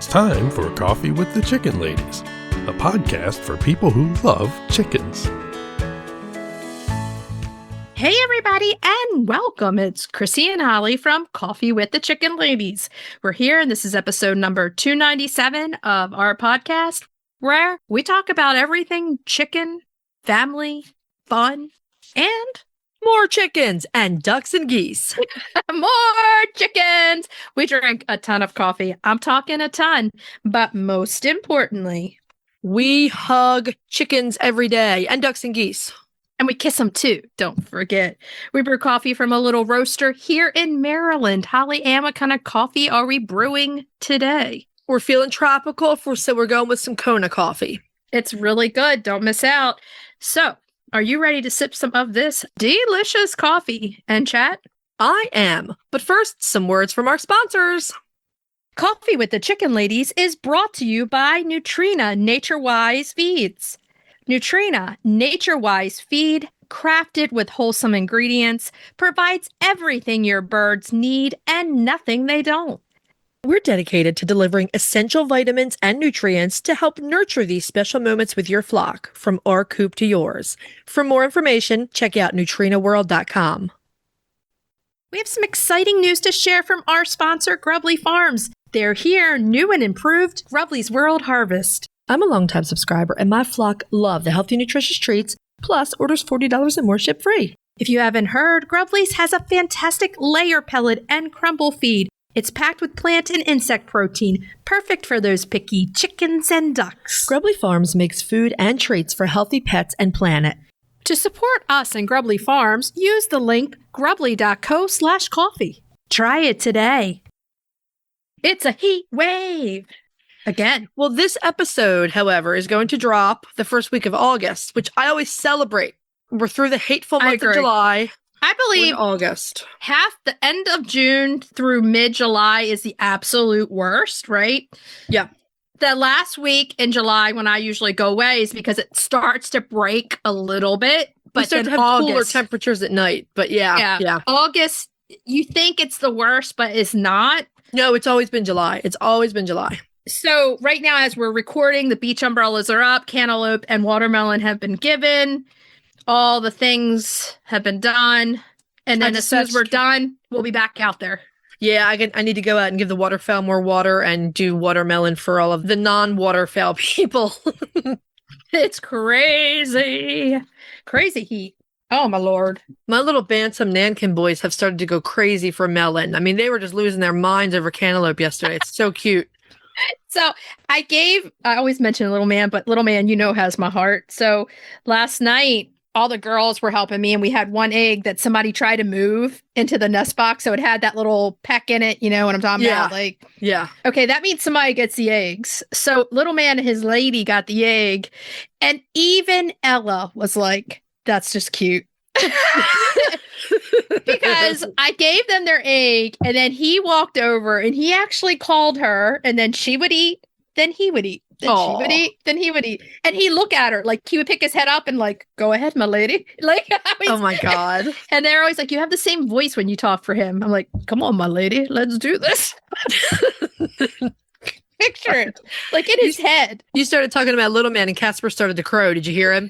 It's time for Coffee with the Chicken Ladies, a podcast for people who love chickens. Hey everybody, and welcome. It's Chrisie&Holly from Coffee with the Chicken Ladies. We're here, and this is episode number 297 of our podcast, where we talk about everything chicken, family, fun, and more chickens and ducks and geese. more chickens. We drink a ton of coffee. I'm talking a ton, but most importantly, we hug chickens every day and ducks and geese. And we kiss them too, don't forget. We brew coffee from a little roaster here in Maryland. Holly Ann, what kind of coffee are we brewing today? We're feeling tropical, so we're going with some Kona coffee. It's really good. Don't miss out. So, are you ready to sip some of this delicious coffee and chat? I am. But first, some words from our sponsors. Coffee with the Chicken Ladies is brought to you by Nutrena Nature-Wise Feeds. Nutrena Nature-Wise Feed, crafted with wholesome ingredients, provides everything your birds need and nothing they don't. We're dedicated to delivering essential vitamins and nutrients to help nurture these special moments with your flock, from our coop to yours. For more information, check out NutrenaWorld.com. We have some exciting news to share from our sponsor, Grubbly Farms. They're here, new and improved, Grubbly's World Harvest. I'm a longtime subscriber, and my flock love the healthy, nutritious treats, plus orders $40 and more ship free. If you haven't heard, Grubbly's has a fantastic layer pellet and crumble feed. It's packed with plant and insect protein, perfect for those picky chickens and ducks. Grubbly Farms makes food and treats for healthy pets and planet. To support us and Grubbly Farms, use the link grubbly.co/coffee. Try it today. It's a heat wave. Again. Well, this episode, however, is going to drop the first week of August, which I always celebrate. We're through the hateful month of July. I believe August. Half the end of June through mid-July is the absolute worst, right? Yeah. The last week in July when I usually go away is because it starts to break a little bit. But we start to have cooler temperatures at night. But yeah. August, you think it's the worst, but it's not. No, it's always been July. So right now, as we're recording, the beach umbrellas are up, cantaloupe and watermelon have been given. All the things have been done. And then as soon as we're done, we'll be back out there. Yeah, I need to go out and give the waterfowl more water and do watermelon for all of the non-waterfowl people. It's crazy. Crazy heat. Oh, my Lord. My little Bantam Nankin boys have started to go crazy for melon. I mean, they were just losing their minds over cantaloupe yesterday. It's so cute. So I always mention Little Man, but Little Man, has my heart. So last night, all the girls were helping me, and we had one egg that somebody tried to move into the nest box. So it had that little peck in it. You know what I'm talking about? Yeah. Okay, that means somebody gets the eggs. So Little Man and his lady got the egg. And even Ella was like, that's just cute. Because I gave them their egg, and then he walked over and he actually called her, and then she would eat, then he would eat. Then she would eat, then he would eat. And he'd look at her, like he would pick his head up and like, go ahead, my lady. Like, oh my God. And they're always like, you have the same voice when you talk for him. I'm like, come on, my lady, let's do this. Picture it, like in his head. You started talking about Little Man and Casper started to crow. Did you hear him?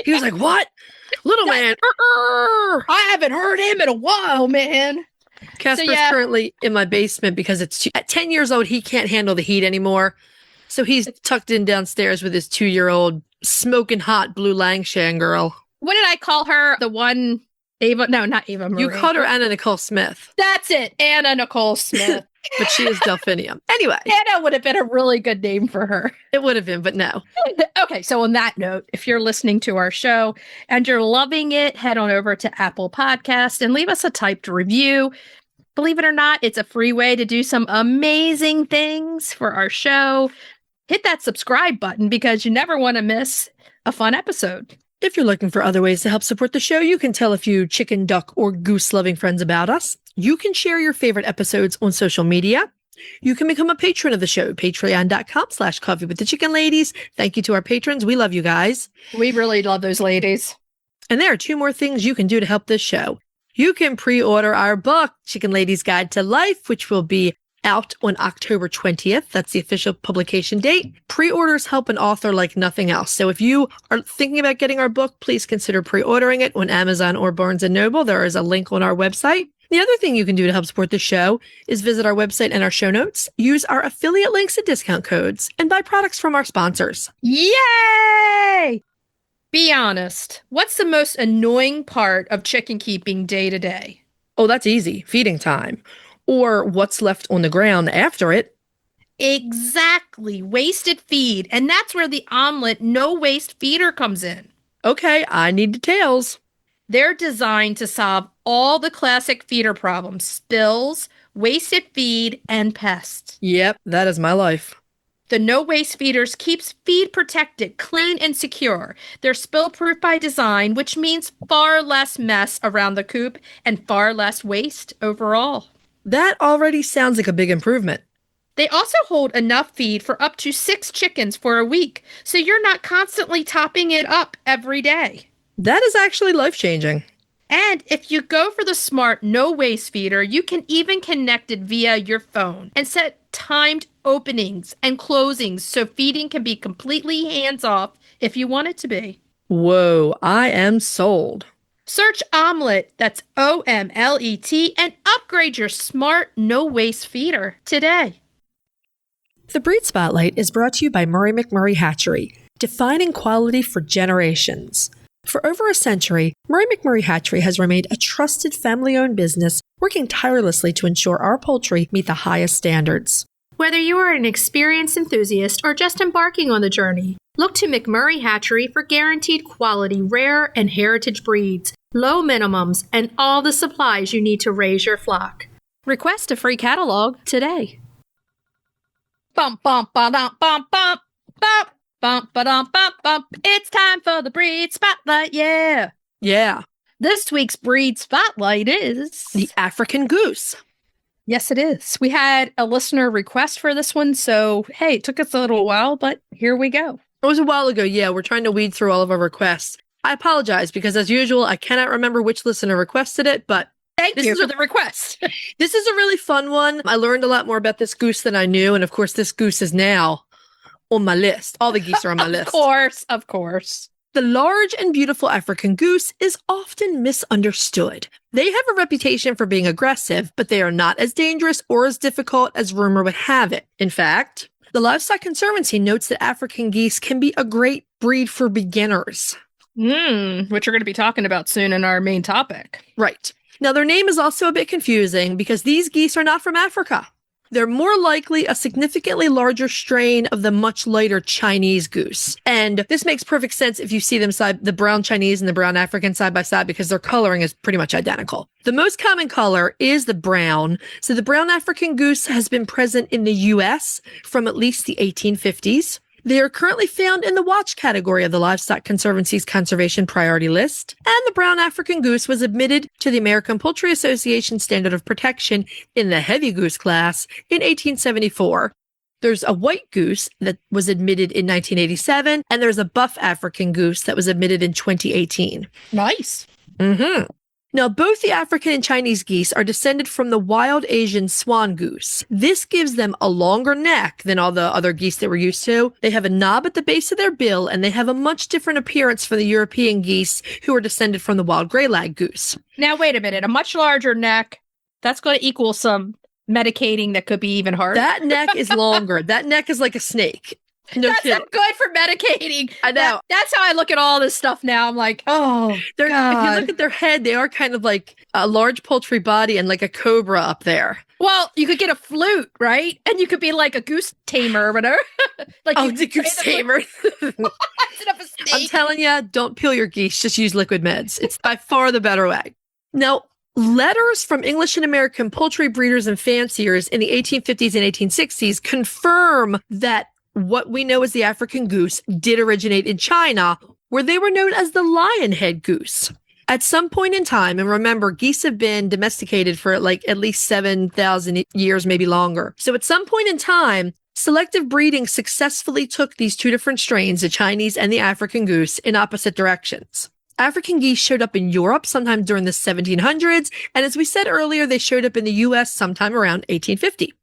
He was like, what? Little Man. I haven't heard him in a while, man. Casper's currently in my basement because at 10 years old, he can't handle the heat anymore. So he's tucked in downstairs with his 2-year-old smoking hot blue Langshan girl. What did I call her? The one Ava? No, not Ava Marie. You called her Anna Nicole Smith. That's it. Anna Nicole Smith. But she is Delphinium. Anyway. Anna would have been a really good name for her. It would have been, but no. Okay, so on that note, if you're listening to our show and you're loving it, head on over to Apple Podcast and leave us a typed review. Believe it or not, it's a free way to do some amazing things for our show. Hit that subscribe button because you never want to miss a fun episode. If you're looking for other ways to help support the show, you can tell a few chicken, duck, or goose-loving friends about us. You can share your favorite episodes on social media. You can become a patron of the show, patreon.com/coffee with the chicken ladies. Thank you to our patrons. We love you guys. We really love those ladies. And there are 2 more things you can do to help this show. You can pre-order our book, Chicken Ladies Guide to Life, which will be out on October 20th. That's the official publication date. Pre-orders help an author like nothing else. So if you are thinking about getting our book, please consider pre-ordering it on Amazon or Barnes & Noble. There is a link on our website. The other thing you can do to help support the show is visit our website and our show notes, use our affiliate links and discount codes, and buy products from our sponsors. Yay! Be honest. What's the most annoying part of chicken keeping day to day? Oh, that's easy. Feeding time. Or what's left on the ground after it. Exactly. Wasted feed. And that's where the omelet no waste feeder comes in. Okay, I need details. They're designed to solve all the classic feeder problems: spills, wasted feed, and pests. Yep, that is my life. The no-waste feeders keeps feed protected, clean, and secure. They're spill-proof by design, which means far less mess around the coop and far less waste overall. That already sounds like a big improvement. They also hold enough feed for up to 6 chickens for a week, so you're not constantly topping it up every day. That is actually life-changing. And if you go for the smart no-waste feeder, you can even connect it via your phone and set timed openings and closings so feeding can be completely hands-off if you want it to be. Whoa, I am sold. Search Omelet, that's OMLET, and upgrade your smart no-waste feeder today. The Breed Spotlight is brought to you by Murray McMurray Hatchery, defining quality for generations. For over a century, Murray McMurray Hatchery has remained a trusted family-owned business, working tirelessly to ensure our poultry meet the highest standards. Whether you are an experienced enthusiast or just embarking on the journey, look to McMurray Hatchery for guaranteed quality, rare and heritage breeds, low minimums, and all the supplies you need to raise your flock. Request a free catalog today. Bump, bump, bump, bump, bump, bump. Bump, ba-dum, bump, bump. It's time for the Breed Spotlight, yeah. Yeah. This week's Breed Spotlight is... the African Goose. Yes, it is. We had a listener request for this one, so, hey, it took us a little while, but here we go. It was a while ago, yeah. We're trying to weed through all of our requests. I apologize, because as usual, I cannot remember which listener requested it, but... Thank you for the request. This is a really fun one. I learned a lot more about this goose than I knew, and of course, this goose is now on my list. All the geese are on my list. Of course. The large and beautiful African goose is often misunderstood. They have a reputation for being aggressive, but they are not as dangerous or as difficult as rumor would have it. In fact, the Livestock Conservancy notes that African geese can be a great breed for beginners. Which we're going to be talking about soon in our main topic. Right. Now, their name is also a bit confusing because these geese are not from Africa. They're more likely a significantly larger strain of the much lighter Chinese goose. And this makes perfect sense if you see them the brown Chinese and the brown African side by side, because their coloring is pretty much identical. The most common color is the brown. So the brown African goose has been present in the US from at least the 1850s. They are currently found in the watch category of the Livestock Conservancy's Conservation Priority List, and the brown African goose was admitted to the American Poultry Association Standard of Protection in the heavy goose class in 1874. There's a white goose that was admitted in 1987, and there's a buff African goose that was admitted in 2018. Nice. Now, both the African and Chinese geese are descended from the wild Asian swan goose. This gives them a longer neck than all the other geese that we're used to. They have a knob at the base of their bill, and they have a much different appearance from the European geese who are descended from the wild gray lag goose. Now, wait a minute. A much larger neck, that's going to equal some medicating that could be even harder. That neck is longer. That neck is like a snake. No That's kidding. not good for medicating. I know. That's how I look at all this stuff now. I'm like, oh, If you God. look at their head, they are kind of like a large poultry body and like a cobra up there. Well, you could get a flute, right? And you could be like a goose tamer or whatever. Like Oh, you the could goose play the tamer. flute instead of a snake. I'm telling you, don't peel your geese. Just use liquid meds. It's by far the better way. Now, letters from English and American poultry breeders and fanciers in the 1850s and 1860s confirm that what we know as the African goose did originate in China, where they were known as the lionhead goose. At some point in time, and remember, geese have been domesticated for like at least 7,000 years, maybe longer. So at some point in time, selective breeding successfully took these two different strains, the Chinese and the African goose, in opposite directions. African geese showed up in Europe sometime during the 1700s, and as we said earlier, they showed up in the US sometime around 1850.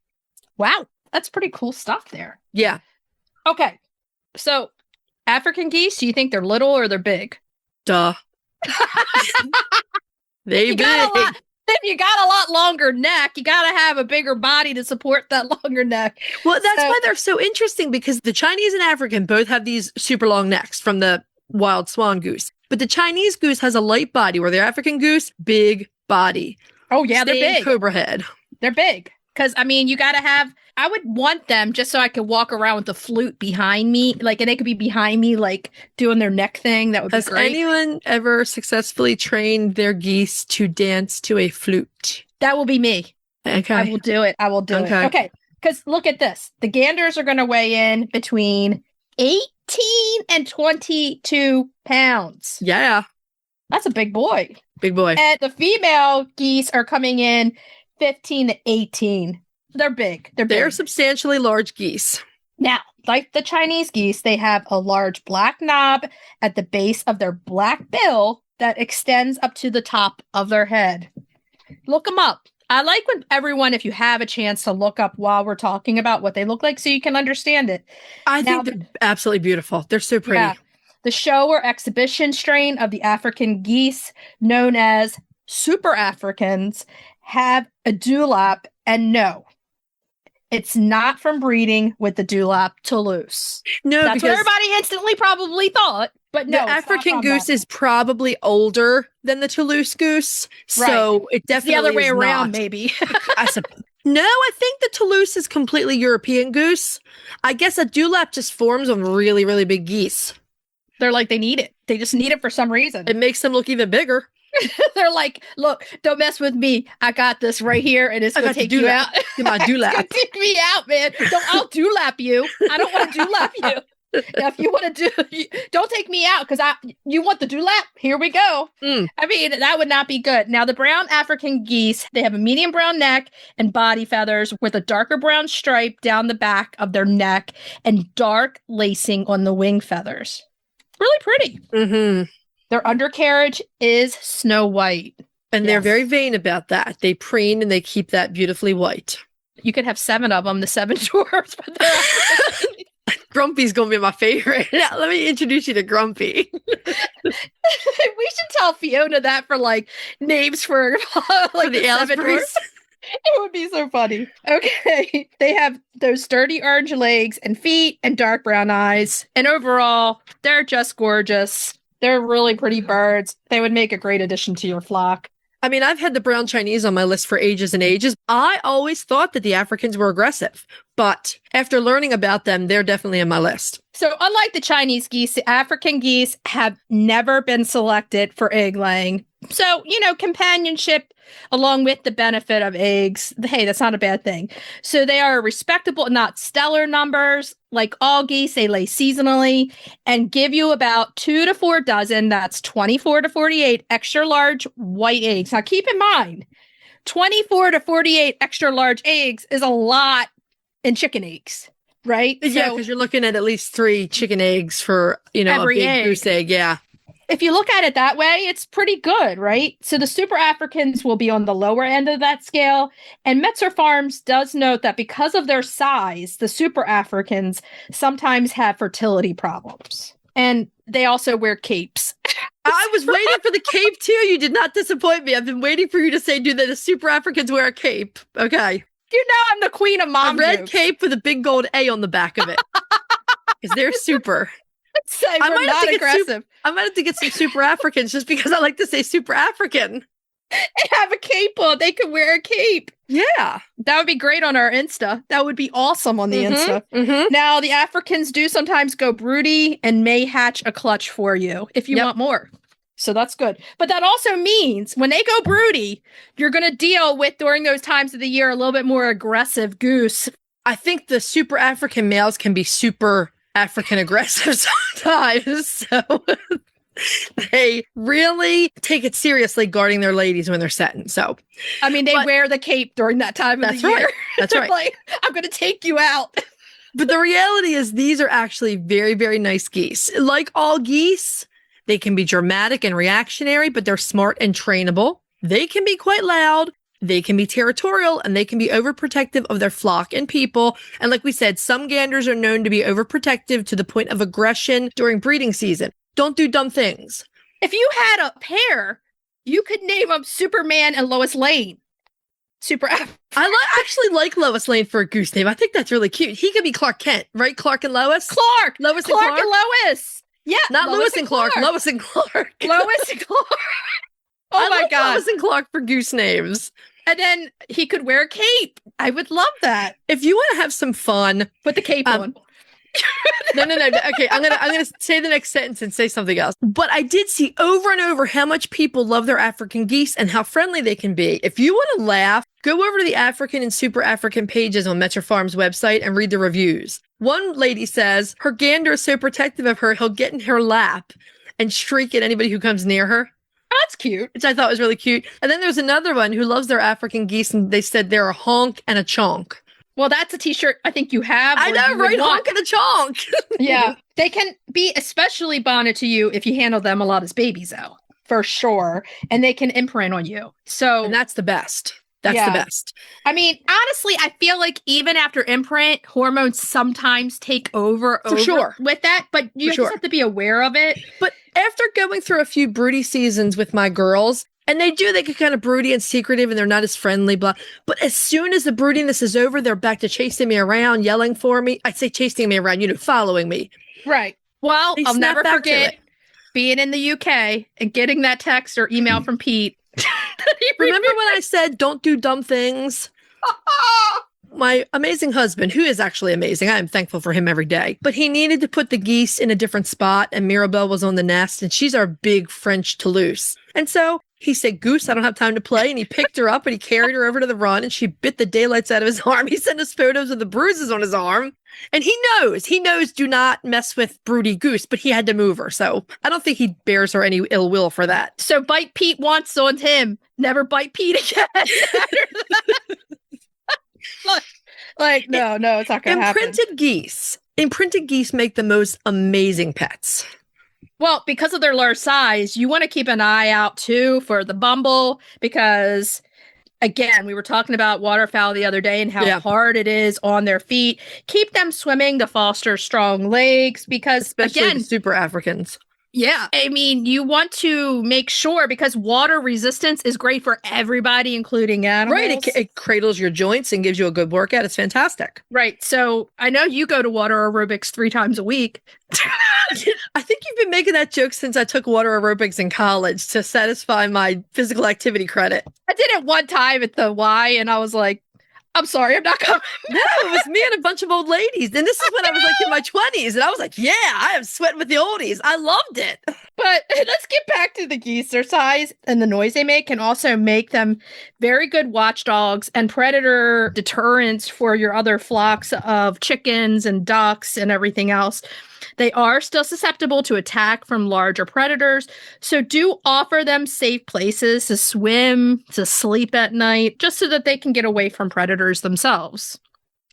Wow. That's pretty cool stuff there. Yeah. Okay. So African geese, do you think they're little or they're big? Duh. They big. If you got a lot longer neck, you got to have a bigger body to support that longer neck. Well, that's why they're so interesting, because the Chinese and African both have these super long necks from the wild swan goose. But the Chinese goose has a light body, where the African goose, big body. Oh, yeah, they're big. Cobra head. They're big. Because, I mean, you got to have, I would want them just so I could walk around with the flute behind me. Like, and they could be behind me, like, doing their neck thing. That would be great. Has anyone ever successfully trained their geese to dance to a flute? That will be me. Okay. I will do it. It. Okay. Because look at this. The ganders are going to weigh in between 18 and 22 pounds. Yeah. That's a big boy. Big boy. And the female geese are coming in 15 to 18. They're big. They're substantially large geese. Now, like the Chinese geese, they have a large black knob at the base of their black bill that extends up to the top of their head. Look them up. I like when everyone, if you have a chance to look up while we're talking about what they look like so you can understand it. I think they're absolutely beautiful. They're so pretty. Yeah. The show or exhibition strain of the African geese, known as Super Africans, have a dewlap, and no, it's not from breeding with the dewlap Toulouse. No, that's what everybody instantly probably thought. But no, the African goose is probably older than the Toulouse goose, so it definitely it's the other way around. Not. Maybe. No, I think the Toulouse is completely European goose. I guess a dewlap just forms on really, really big geese. They're like, they need it. They just need it for some reason. It makes them look even bigger. They're like, look, don't mess with me. I got this right here, and it's going to take you out. My dewlap. Take me out, man. I'll dewlap you. I don't want to dewlap you. Now, if you want to don't take me out because you want the dewlap. Here we go. I mean, that would not be good. Now, the brown African geese, they have a medium brown neck and body feathers with a darker brown stripe down the back of their neck and dark lacing on the wing feathers. Really pretty. Mm-hmm. Their undercarriage is snow white. And they're very vain about that. They preen and they keep that beautifully white. You could have 7 of them, the 7 dwarfs. But they're Grumpy's going to be my favorite. Now, let me introduce you to Grumpy. We should tell Fiona that for like names for like for the 7 dwarfs. It would be so funny. Okay. They have those sturdy orange legs and feet and dark brown eyes. And overall, they're just gorgeous. They're really pretty birds. They would make a great addition to your flock. I mean, I've had the brown Chinese on my list for ages and ages. I always thought that the Africans were aggressive, but after learning about them, they're definitely on my list. So unlike the Chinese geese, the African geese have never been selected for egg laying. So, companionship along with the benefit of eggs, hey, that's not a bad thing. So they are respectable, not stellar numbers. Like all geese, they lay seasonally and give you about 2 to 4 dozen. That's 24 to 48 extra large white eggs. Now, keep in mind, 24 to 48 extra large eggs is a lot in chicken eggs, right? Yeah, because you're looking at least 3 chicken eggs for, every a big goose egg. Yeah. If you look at it that way, it's pretty good, right? So the Super Africans will be on the lower end of that scale. And Metzer Farms does note that because of their size, the Super Africans sometimes have fertility problems. And they also wear capes. I was waiting for the cape too. You did not disappoint me. I've been waiting for you to say, do the Super Africans wear a cape? Okay. You know I'm the queen of mom A red jokes. Cape with a big gold A on the back of it. Because they're super. We're not aggressive. I might have to get some Super Africans just because I like to say Super African. They have a cape on. They could wear a cape. Yeah. That would be great on our Insta. That would be awesome on the Insta. Mm-hmm. Now, the Africans do sometimes go broody and may hatch a clutch for you if you want more. So that's good. But that also means when they go broody, you're going to deal with, during those times of the year, a little bit more aggressive goose. I think the Super African males can be super African aggressive sometimes. So they really take it seriously guarding their ladies when they're setting. So, I mean, they wear the cape during that time of the year. That's right. Like, I'm going to take you out. But the reality is these are actually very, very nice geese. Like all geese, they can be dramatic and reactionary, but they're smart and trainable. They can be quite loud. They can be territorial and they can be overprotective of their flock and people. And like we said, some ganders are known to be overprotective to the point of aggression during breeding season. Don't do dumb things. If you had a pair, you could name them Superman and Lois Lane. Actually like Lois Lane for a goose name. I think that's really cute. He could be Clark Kent, right? Clark and Lois? Lois and Clark? And Lois. Yeah. Not Lois and Clark. Lois and Clark. Lois and Clark. Oh my God. Lois and Clark for goose names. And then he could wear a cape. I would love that. If you want to have some fun. Put the cape on. No. Okay, I'm gonna say the next sentence and say something else. But I did see over and over how much people love their African geese and how friendly they can be. If you want to laugh, go over to the African and Super African pages on Metzer Farm's website and read the reviews. One lady says her gander is so protective of her, he'll get in her lap and shriek at anybody who comes near her. Oh, that's cute. Which I thought was really cute. And then there's another one who loves their African geese, and they said they're a honk and a chonk. Well, that's a t-shirt I think you have. I know, right? Honk and a chonk. Yeah. They can be especially bonded to you if you handle them a lot as babies, though. For sure. And they can imprint on you. And that's the best. That's the best. I mean, honestly, I feel like even after imprint, hormones sometimes take over with that, but you just have to be aware of it. But after going through a few broody seasons with my girls, and they get kind of broody and secretive and they're not as friendly, blah. But as soon as the broodiness is over, they're back to chasing me around, yelling for me. I'd say chasing me around, following me. Right. Well, I'll never forget being in the UK and getting that text or email from Pete. Remember when I said, don't do dumb things? My amazing husband, who is actually amazing, I am thankful for him every day, but he needed to put the geese in a different spot, and Mirabelle was on the nest, and she's our big French Toulouse. And so he said, Goose, I don't have time to play. And he picked her up and he carried her over to the run, and she bit the daylights out of his arm. He sent us photos of the bruises on his arm. And he knows do not mess with broody goose, but he had to move her. So I don't think he bears her any ill will for that. So bite Pete once on him. Never bite Pete again. No, it's not going to happen. Imprinted geese make the most amazing pets. Well, because of their large size, you want to keep an eye out, too, for the bumble, because, again, we were talking about waterfowl the other day and how hard it is on their feet. Keep them swimming to foster strong legs, because, especially the Super Africans. Yeah. I mean, you want to make sure, because water resistance is great for everybody, including animals. Right. It cradles your joints and gives you a good workout. It's fantastic. Right. So I know you go to water aerobics 3 times a week. I think you've been making that joke since I took water aerobics in college to satisfy my physical activity credit. I did it one time at the Y, and I was like, I'm sorry, I'm not coming. No, it was me and a bunch of old ladies. And this is when I was in my 20s. And I was like, yeah, I am sweating with the oldies. I loved it. But let's get back to the geese. Their size and the noise they make can also make them very good watchdogs and predator deterrents for your other flocks of chickens and ducks and everything else. They are still susceptible to attack from larger predators, so do offer them safe places to swim, to sleep at night, just so that they can get away from predators themselves.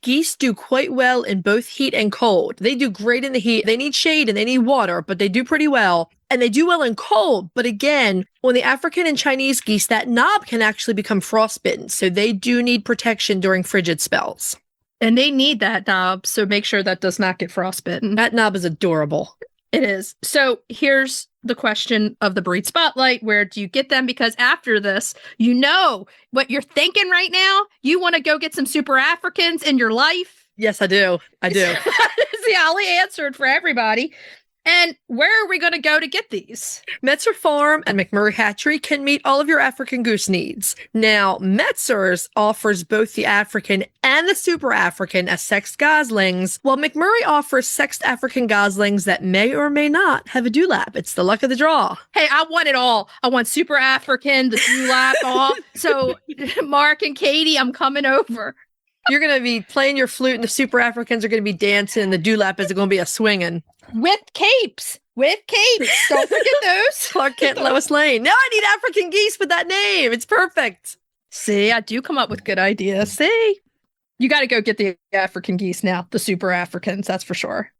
Geese do quite well in both heat and cold. They do great in the heat. They need shade and they need water, but they do pretty well. And they do well in cold. But again, on the African and Chinese geese, that knob can actually become frostbitten, so they do need protection during frigid spells. And they need that knob, so make sure that does not get frostbitten. That knob is adorable. It is. So here's the question of the breed spotlight. Where do you get them? Because after this, you know what you're thinking right now. You want to go get some Super Africans in your life. Yes, I do. See, Holly answered for everybody. And where are we going to go to get these? Metzer Farm and McMurray Hatchery can meet all of your African goose needs. Now, Metzer's offers both the African and the Super African as sexed goslings, while McMurray offers sexed African goslings that may or may not have a dewlap. It's the luck of the draw. Hey, I want it all. I want Super African, the dewlap, all. So, Mark and Katie, I'm coming over. You're going to be playing your flute and the Super Africans are going to be dancing and the dewlap is going to be a swinging. With capes. Don't forget those. Clark Kent, Lois Lane. Now I need African geese with that name. It's perfect. See, I do come up with good ideas. See? You got to go get the African geese now. The Super Africans, that's for sure.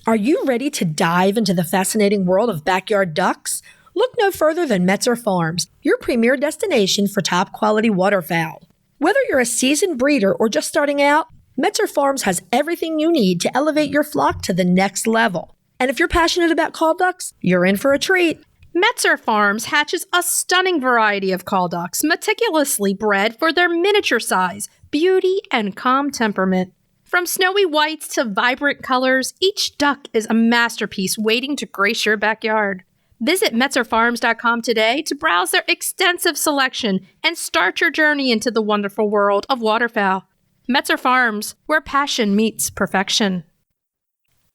Are you ready to dive into the fascinating world of backyard ducks? Look no further than Metzer Farms, your premier destination for top quality waterfowl. Whether you're a seasoned breeder or just starting out, Metzer Farms has everything you need to elevate your flock to the next level. And if you're passionate about call ducks, you're in for a treat. Metzer Farms hatches a stunning variety of call ducks, meticulously bred for their miniature size, beauty, and calm temperament. From snowy whites to vibrant colors, each duck is a masterpiece waiting to grace your backyard. Visit MetzerFarms.com today to browse their extensive selection and start your journey into the wonderful world of waterfowl. Metzer Farms, where passion meets perfection.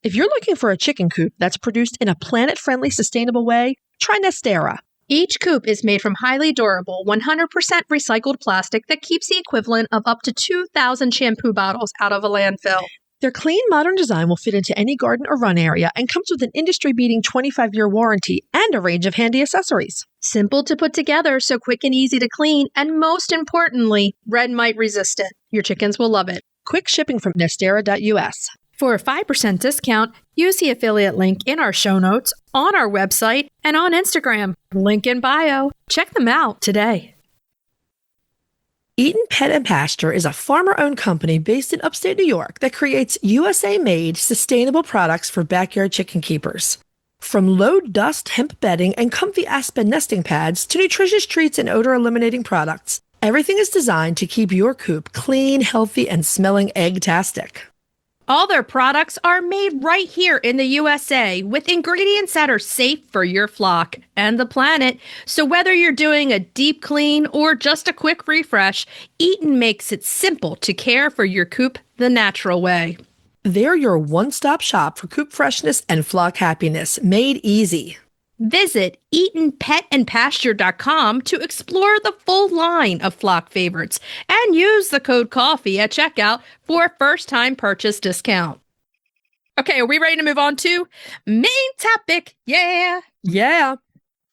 If you're looking for a chicken coop that's produced in a planet-friendly, sustainable way, try Nestera. Each coop is made from highly durable, 100% recycled plastic that keeps the equivalent of up to 2,000 shampoo bottles out of a landfill. Their clean, modern design will fit into any garden or run area and comes with an industry-beating 25-year warranty and a range of handy accessories. Simple to put together, so quick and easy to clean, and most importantly, red mite resistant. Your chickens will love it. Quick shipping from Nestera.us. For a 5% discount, use the affiliate link in our show notes, on our website, and on Instagram. Link in bio. Check them out today. Eaton Pet and Pasture is a farmer-owned company based in upstate New York that creates USA-made, sustainable products for backyard chicken keepers. From low-dust hemp bedding and comfy aspen nesting pads to nutritious treats and odor-eliminating products, everything is designed to keep your coop clean, healthy, and smelling egg-tastic. All their products are made right here in the USA with ingredients that are safe for your flock and the planet. So whether you're doing a deep clean or just a quick refresh, Eaton makes it simple to care for your coop the natural way. They're your one-stop shop for coop freshness and flock happiness, made easy. Visit EatonPetAndPasture.com to explore the full line of flock favorites and use the code COFFEE at checkout for a first-time purchase discount. Okay, are we ready to move on to main topic? Yeah. Yeah.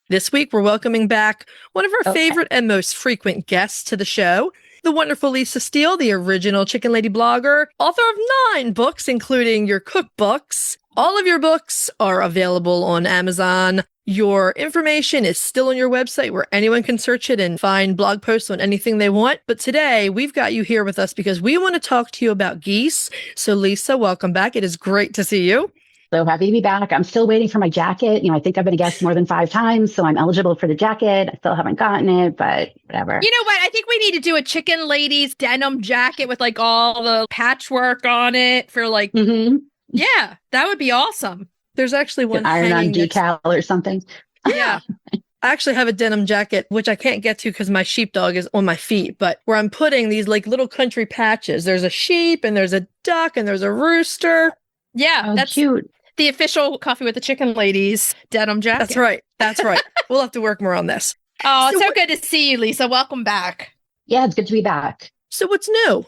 This week, we're welcoming back one of our favorite and most frequent guests to the show, the wonderful Lisa Steele, the original Chicken Lady blogger, author of 9 books, including your cookbooks. All of your books are available on Amazon. Your information is still on your website where anyone can search it and find blog posts on anything they want. But today, we've got you here with us because we want to talk to you about geese. So Lisa, welcome back. It is great to see you. So happy to be back. I'm still waiting for my jacket. I think I've been a guest more than 5 times, so I'm eligible for the jacket. I still haven't gotten it, but whatever. You know what? I think we need to do a Chicken Ladies denim jacket with like all the patchwork on it for like, yeah, that would be awesome. There's actually one iron-on decal or something. Yeah. I actually have a denim jacket, which I can't get to because my sheepdog is on my feet, but where I'm putting these like little country patches. There's a sheep and there's a duck and there's a rooster. Yeah, that's cute. The official Coffee with the Chicken Ladies denim jacket. That's right. That's right. We'll have to work more on this. Oh, so good to see you, Lisa. Welcome back. Yeah, it's good to be back. So what's new?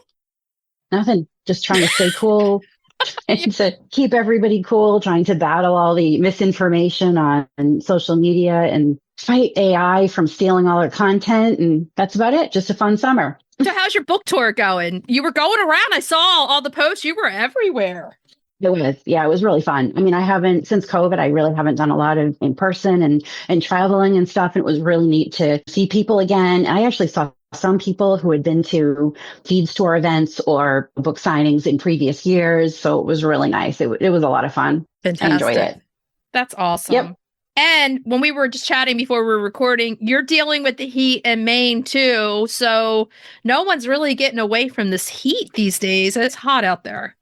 Nothing. Just trying to stay cool. Trying to keep everybody cool, trying to battle all the misinformation on social media and fight AI from stealing all our content. And that's about it. Just a fun summer. So how's your book tour going? You were going around. I saw all the posts. You were everywhere. It was really fun. Since COVID, I really haven't done a lot of in person and traveling and stuff. And it was really neat to see people again. I actually saw some people who had been to feed store events or book signings in previous years. So it was really nice. It was a lot of fun. Fantastic. I enjoyed it. That's awesome. Yep. And when we were just chatting before we were recording, you're dealing with the heat in Maine too. So no one's really getting away from this heat these days. It's hot out there.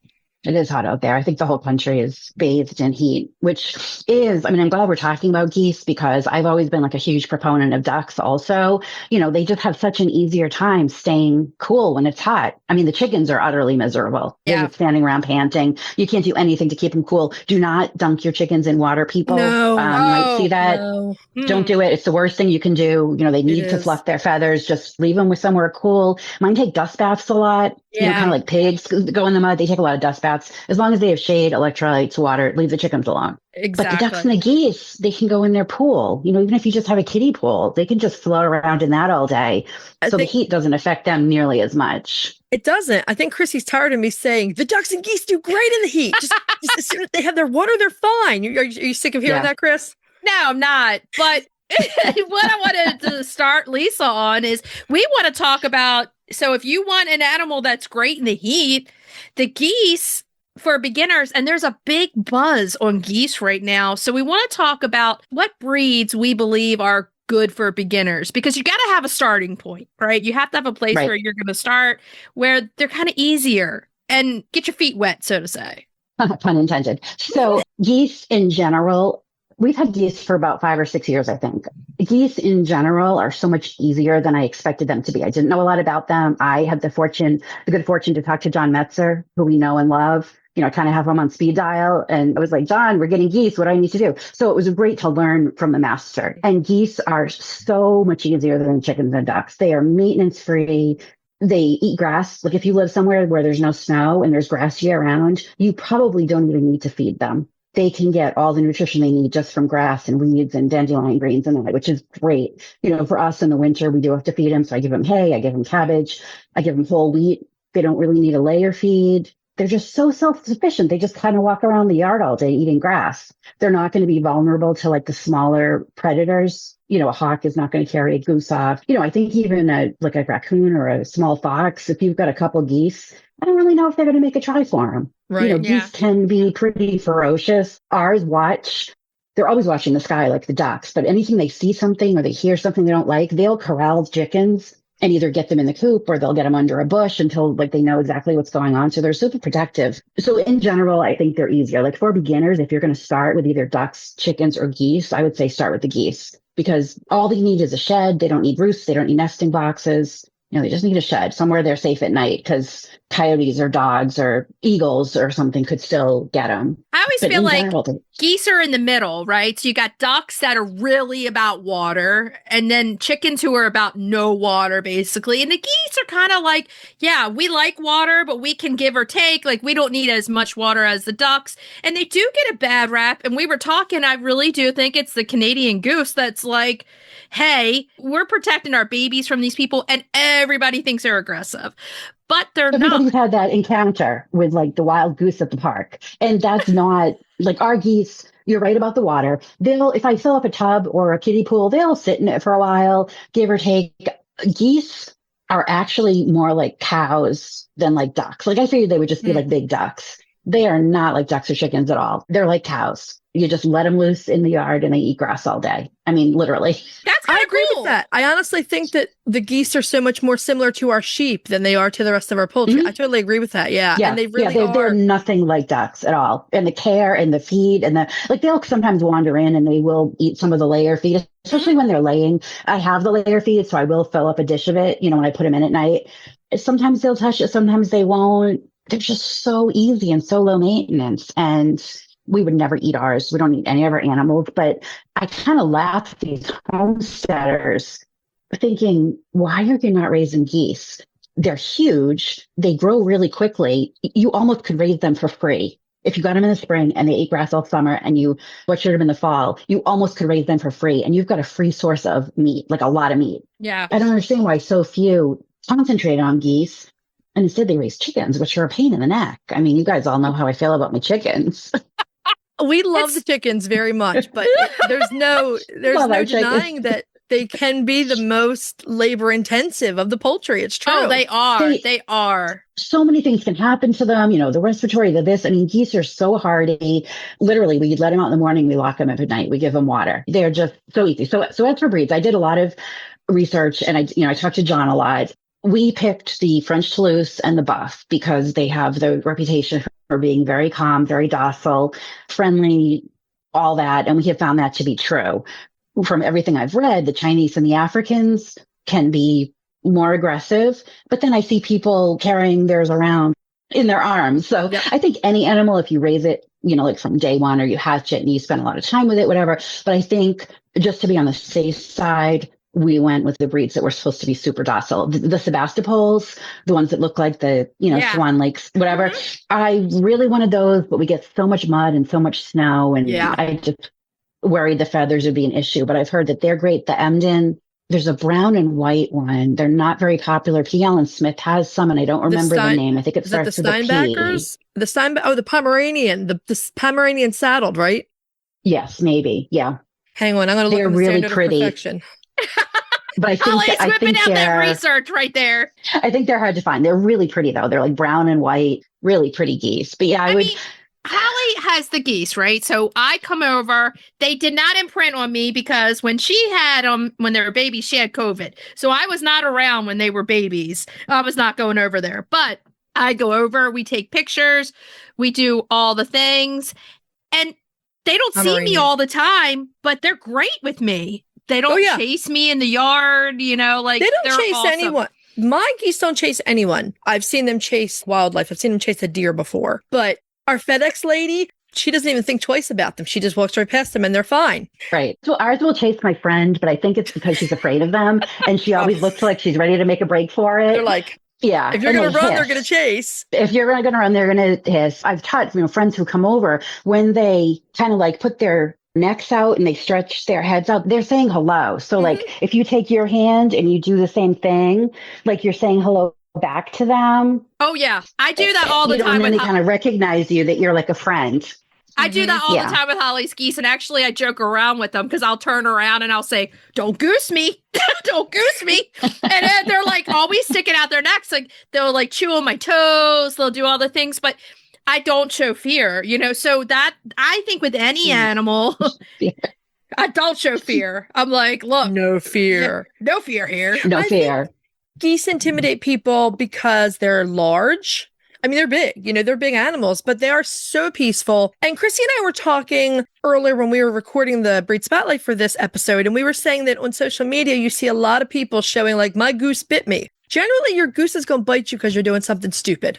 It is hot out there. I think the whole country is bathed in heat, which is, I'm glad we're talking about geese because I've always been like a huge proponent of ducks also. They just have such an easier time staying cool when it's hot. The chickens are utterly miserable. Yeah. They're just standing around panting. You can't do anything to keep them cool. Do not dunk your chickens in water, people. No, you might see that. No. Don't do it. It's the worst thing you can do. They need to fluff their feathers. Just leave them with somewhere cool. Mine take dust baths a lot. Yeah. Kind of like pigs go in the mud. They take a lot of dust baths. As long as they have shade, electrolytes, water, leave the chickens alone. Exactly. But the ducks and the geese, they can go in their pool. Even if you just have a kiddie pool, they can just float around in that all day. So the heat doesn't affect them nearly as much. It doesn't. I think Chrissy's tired of me saying the ducks and geese do great in the heat. Just as soon as they have their water, they're fine. Are you sick of hearing that, Chris? No, I'm not. But what I wanted to start Lisa on is we want to talk about, so if you want an animal that's great in the heat, the geese for beginners, and there's a big buzz on geese right now. So we want to talk about what breeds we believe are good for beginners, because you got to have a starting point, right? You have to have a place where you're going to start where they're kind of easier and get your feet wet, so to say. Pun intended. So geese in general, we've had geese for about 5 or 6 years, I think. Geese in general are so much easier than I expected them to be. I didn't know a lot about them. I had the good fortune to talk to John Metzer, who we know and love, kind of have him on speed dial. And I was like, John, we're getting geese. What do I need to do? So it was great to learn from the master. And geese are so much easier than chickens and ducks. They are maintenance free. They eat grass. Like if you live somewhere where there's no snow and there's grass year round, you probably don't even need to feed them. They can get all the nutrition they need just from grass and weeds and dandelion greens and that, which is great. For us in the winter, we do have to feed them. So I give them hay, I give them cabbage, I give them whole wheat. They don't really need a layer feed. They're just so self-sufficient. They just kind of walk around the yard all day eating grass. They're not going to be vulnerable to like the smaller predators. A hawk is not going to carry a goose off. I think even a raccoon or a small fox, if you've got a couple geese, I don't really know if they're going to make a try for them. Right. Geese can be pretty ferocious. Ours they're always watching the sky like the ducks, but anything they see something or they hear something they don't like, they'll corral chickens and either get them in the coop or they'll get them under a bush until they know exactly what's going on. So they're super protective. So in general, I think they're easier. Like for beginners, if you're going to start with either ducks, chickens, or geese, I would say start with the geese because all they need is a shed. They don't need roosts. They don't need nesting boxes. They just need a shed somewhere they're safe at night because coyotes or dogs or eagles or something could still get them. I always feel like geese are in the middle, right? So you got ducks that are really about water and then chickens who are about no water, basically. And the geese are kind of like, yeah, we like water, but we can give or take. Like we don't need as much water as the ducks. And they do get a bad rap. And we were talking, I really do think it's the Canadian goose that's like, hey, we're protecting our babies from these people, and everybody thinks they're aggressive. But they're not. Everybody's had that encounter with the wild goose at the park. And that's not our geese. You're right about the water. If I fill up a tub or a kiddie pool, they'll sit in it for a while, give or take. Geese are actually more like cows than like ducks. I figured they would just be like big ducks. They are not like ducks or chickens at all. They're like cows. You just let them loose in the yard and they eat grass all day. I mean, literally. That's I agree with that. I honestly think that the geese are so much more similar to our sheep than they are to the rest of our poultry. Mm-hmm. I totally agree with that. Yeah. And they really they're nothing like ducks at all. And the care and the feed and they'll sometimes wander in and they will eat some of the layer feed, especially when they're laying. I have the layer feed, so I will fill up a dish of it, when I put them in at night. Sometimes they'll touch it, sometimes they won't. They're just so easy and so low maintenance. And we would never eat ours. We don't eat any of our animals, but I kind of laugh at these homesteaders thinking, why are you not raising geese? They're huge. They grow really quickly. You almost could raise them for free. If you got them in the spring and they ate grass all summer and you butchered them in the fall, you almost could raise them for free. And you've got a free source of meat, a lot of meat. Yeah. I don't understand why so few concentrate on geese. And instead they raise chickens, which are a pain in the neck. I mean, you guys all know how I feel about my chickens. We love the chickens very much, but there's no denying that they can be the most labor intensive of the poultry. It's true. Oh, they are. They are. So many things can happen to them. The respiratory, this. I mean, geese are so hardy. Literally, we let them out in the morning. We lock them up at night. We give them water. They're just so easy. So as for breeds, I did a lot of research and I talked to John a lot. We picked the French Toulouse and the Buff because they have the reputation for being very calm, very docile, friendly, all that. And we have found that to be true. From everything I've read, the Chinese and the Africans can be more aggressive, but then I see people carrying theirs around in their arms. So I think any animal, if you raise it, from day one or you hatch it and you spend a lot of time with it, whatever. But I think just to be on the safe side, we went with the breeds that were supposed to be super docile. The Sebastopols, the ones that look like the, Swan Lakes, whatever. I really wanted those, but we get so much mud and so much snow. And I just worried the feathers would be an issue. But I've heard that they're great. The Emden, there's a brown and white one. They're not very popular. P. Allen Smith has some, and I don't remember the name. I think it starts with a P. The Pomeranian, the Pomeranian saddled, right? Yes, maybe. Yeah. Hang on, I'm going to look They're at the really standard pretty. of perfection. But Holly's whipping out that research right there. I think they're hard to find. They're really pretty though. They're like brown and white, really pretty geese. But yeah, I would. mean, Holly has the geese, right? So I come over. They did not imprint on me because when she had them, when they were babies, she had COVID. So I was not around when they were babies. I was not going over there. But I go over, we take pictures, we do all the things. And they don't see me all the time, but they're great with me. They don't chase me in the yard, you know, like they don't chase awesome. anyone. My geese don't chase anyone. I've seen them chase wildlife. I've seen them chase a deer before. But our FedEx lady, she doesn't even think twice about them. She just walks right past them and they're fine. Right. So ours will chase my friend, but I think it's because she's afraid of them. And she always looks like she's ready to make a break for it. They're like, yeah. If you're going to run, they're going to chase. If you're going to run, they're going to hiss. I've taught, friends who come over when they kind of like put their necks out and they stretch their heads out, they're saying hello. So like if you take your hand and you do the same thing, like you're saying hello back to them. Oh yeah. I do that all the time. And then they kind of recognize you that you're like a friend. I do that all the time with Holly's geese. And actually I joke around with them because I'll turn around and I'll say, don't goose me. Don't goose me. And then they're like always sticking out their necks. Like they'll like chew on my toes. They'll do all the things, but I don't show fear, so that I think with any animal, I don't show fear. I'm like, look, no fear. No fear here. No fear. Geese intimidate people because they're large. I mean, they're big, they're big animals, but they are so peaceful. And Chrissy and I were talking earlier when we were recording the Breed Spotlight for this episode, and we were saying that on social media, you see a lot of people showing like, my goose bit me. Generally, your goose is going to bite you because you're doing something stupid.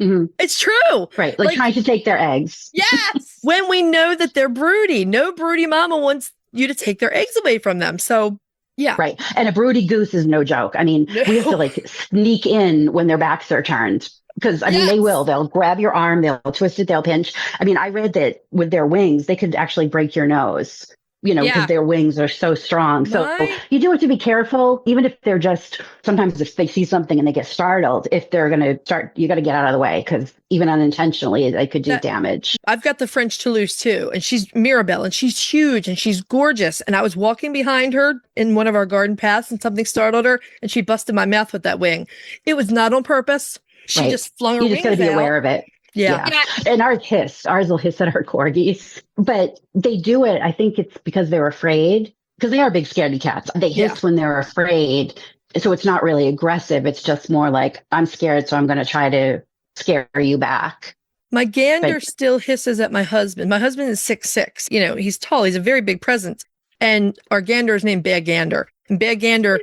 Mm-hmm. It's true. Right. Like trying to take their eggs. Yes. When we know that they're broody, no broody mama wants you to take their eggs away from them. So, yeah. Right. And a broody goose is no joke. I mean, we have to like sneak in when their backs are turned. Because, I mean, they'll grab your arm, they'll twist it, they'll pinch. I mean, I read that with their wings, they could actually break your nose. Because their wings are so strong. So you do have to be careful, even if they're just, sometimes if they see something and they get startled, if they're going to start, you got to get out of the way because even unintentionally, they could do damage. I've got the French Toulouse too, and she's Mirabelle, and she's huge and she's gorgeous. And I was walking behind her in one of our garden paths and something startled her and she busted my mouth with that wing. It was not on purpose. She just flung her wings out. You just got to be aware of it. Yeah. And ours will hiss at our corgis, but they do it. I think it's because they're afraid, because they are big scaredy cats. They hiss when they're afraid. So it's not really aggressive. It's just more like, I'm scared, so I'm going to try to scare you back. My gander still hisses at my husband. My husband is 6'6". He's tall. He's a very big presence. And our gander is named Bad Gander. And Bad Gander,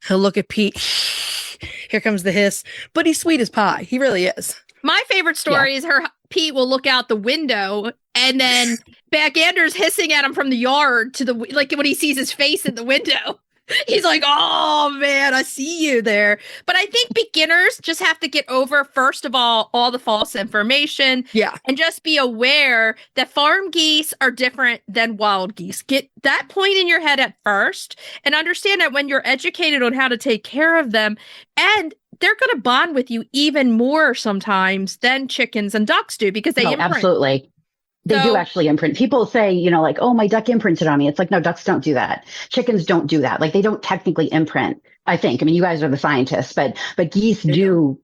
he'll look at Pete. Here comes the hiss. But he's sweet as pie. He really is. My favorite story is Pete will look out the window and then Backander's hissing at him from the yard to like when he sees his face in the window. He's like, oh man, I see you there. But I think beginners just have to get over, first of all the false information. Yeah. And just be aware that farm geese are different than wild geese. Get that point in your head at first and understand that when you're educated on how to take care of them, and they're going to bond with you even more sometimes than chickens and ducks do because they imprint. Absolutely. They do actually imprint. People say, like, oh, my duck imprinted on me. It's like, no, ducks don't do that. Chickens don't do that. Like, they don't technically imprint, I think. I mean, you guys are the scientists, but geese do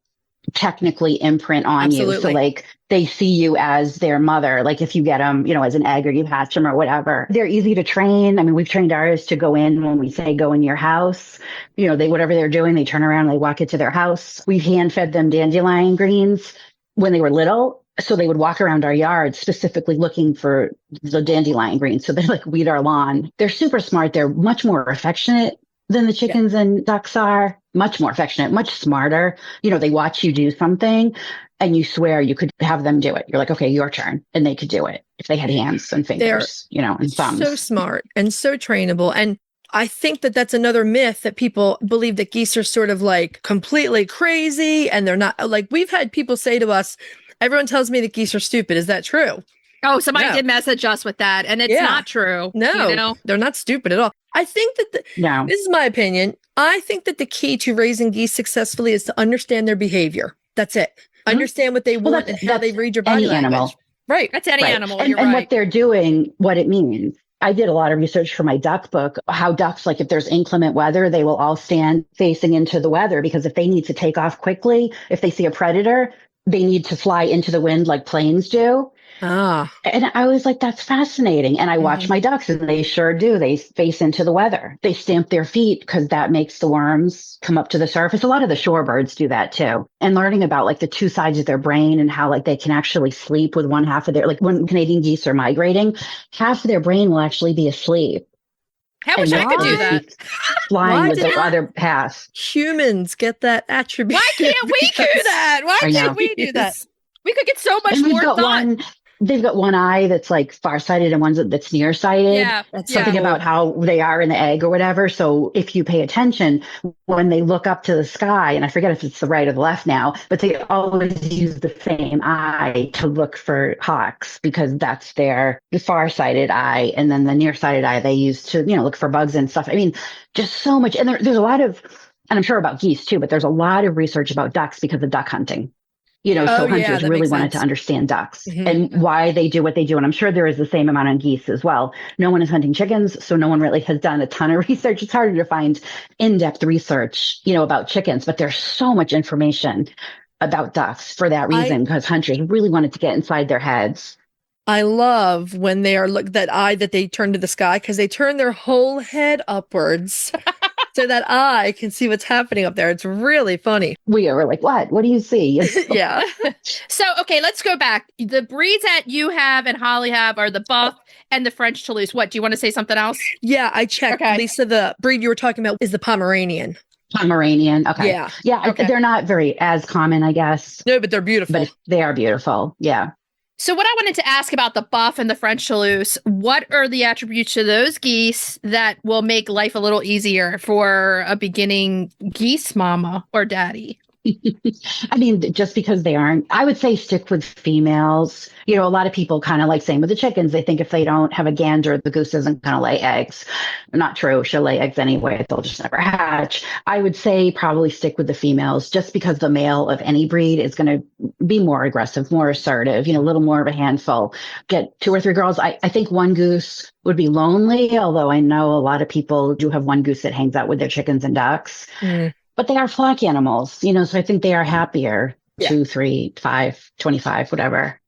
technically imprint on you. So, like, they see you as their mother. Like, if you get them, as an egg or you hatch them or whatever. They're easy to train. I mean, we've trained ours to go in when we say go in your house. Whatever they're doing, they turn around and they walk into their house. We've hand-fed them dandelion greens when they were little. So they would walk around our yard specifically looking for the dandelion greens. So they like weed our lawn. They're super smart. They're much more affectionate than the chickens and ducks are. Much more affectionate, much smarter. They watch you do something and you swear you could have them do it. You're like, okay, your turn. And they could do it if they had hands and fingers, and thumbs. So smart and so trainable. And I think that that's another myth that people believe that geese are sort of like completely crazy and they're not. Like, we've had people say to us, everyone tells me that geese are stupid. Is that true? Oh, somebody did message us with that, and it's not true. No, they're not stupid at all. I think that this is my opinion. I think that the key to raising geese successfully is to understand their behavior. That's it. Mm-hmm. Understand what they want and how they read your body language. Animal. Right. That's any animal. And what they're doing, what it means. I did a lot of research for my duck book, how ducks, like if there's inclement weather, they will all stand facing into the weather because if they need to take off quickly, if they see a predator, they need to fly into the wind like planes do. Ah. And I was like, that's fascinating. And I watch my ducks and they sure do. They face into the weather. They stamp their feet because that makes the worms come up to the surface. A lot of the shorebirds do that too. And learning about like the two sides of their brain and how like they can actually sleep with one half of their, like when Canadian geese are migrating, half of their brain will actually be asleep. I wish I could do that. Flying with the other half. Humans get that attribute. Why can't we do that? Why can't we do that? We could get so much more done. They've got one eye that's like farsighted and one that's nearsighted. Yeah, that's something about how they are in the egg or whatever. So if you pay attention, when they look up to the sky, and I forget if it's the right or the left now, but they always use the same eye to look for hawks because that's the farsighted eye. And then the nearsighted eye they use to, look for bugs and stuff. I mean, just so much. And there's a lot of, and I'm sure about geese too, but there's a lot of research about ducks because of duck hunting. So hunters really wanted to understand ducks and why they do what they do. And I'm sure there is the same amount on geese as well. No one is hunting chickens, so no one really has done a ton of research. It's harder to find in-depth research, about chickens, but there's so much information about ducks for that reason, because hunters really wanted to get inside their heads. I love when they are that eye that they turn to the sky because they turn their whole head upwards. So that eye can see what's happening up there. It's really funny. We were like, what? What do you see? Yeah. So, okay, let's go back. The breeds that you have and Holly have are the buff and the French Toulouse. What, do you want to say something else? Yeah, I checked. Okay. Lisa, the breed you were talking about is the Pomeranian. Pomeranian. Okay. Yeah. Yeah. Okay. They're not as common, I guess. No, but they're beautiful. But they are beautiful. Yeah. So what I wanted to ask about the buff and the French Toulouse, what are the attributes to those geese that will make life a little easier for a beginning geese mama or daddy? I mean, just because they aren't, I would say stick with females. A lot of people kind of like same with the chickens. They think if they don't have a gander, the goose isn't going to lay eggs. Not true. She'll lay eggs anyway. They'll just never hatch. I would say probably stick with the females just because the male of any breed is going to be more aggressive, more assertive, a little more of a handful. Get 2 or 3 girls. I think one goose would be lonely, although I know a lot of people do have one goose that hangs out with their chickens and ducks. But they are flock animals, so I think they are happier. 2, 3, 5, 25, whatever.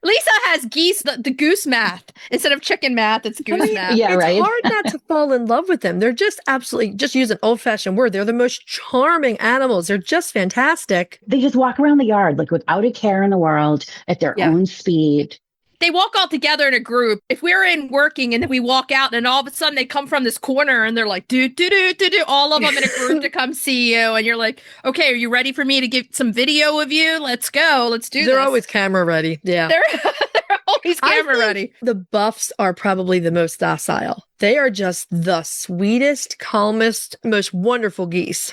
Lisa has geese, the goose math. Instead of chicken math, it's goose math. Yeah, it's right. hard not to fall in love with them. They're just absolutely, just use an old-fashioned word. They're the most charming animals. They're just fantastic. They just walk around the yard like without a care in the world at their own speed. They walk all together in a group. If we're in working and then we walk out and all of a sudden they come from this corner and they're like, do, all of them in a group to come see you. And you're like, okay, are you ready for me to give some video of you? Let's go. Let's do this. They're always camera ready. Yeah. They're always camera ready. The buffs are probably the most docile. They are just the sweetest, calmest, most wonderful geese.